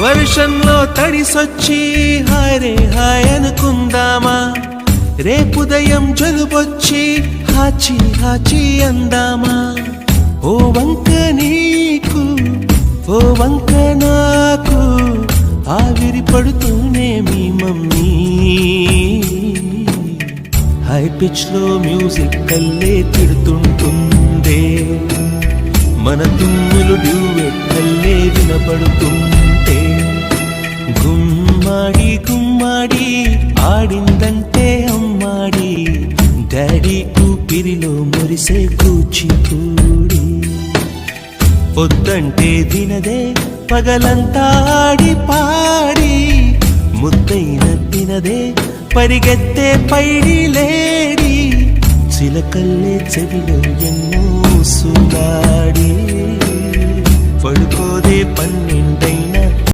వర్షంలో తడిసొచ్చి హాయ్ రే హాయ్ అనుకుందామా, రేపుదయం జలుబొచ్చి హాచి హాచి అందామా. ఓ వంక నీకు ఓ వంక నాకు ఆవిరి పడుతూనే మీ మమ్మీ. హై పిచ్ లో మ్యూజిక్ కల్లే తిడుతుంటుందే, మన తుమ్ములు డ్యూయెట్ కల్లే వినపడుతుంటే. గుమ్మాడి గుమ్మాడి ఆడిందంటే అమ్మాడి, డాడీ ఊపిరిలో మురిసే కూచిపూడి. పొద్దంటే వినదే పగలంతా ఆడి పాడి, ముద్దైన తినదే పరిగెత్తే పైడి లేడి. చిలకల్లే చెవిలో ఎన్నో సులాడి, పడుకోదే 12 అయిన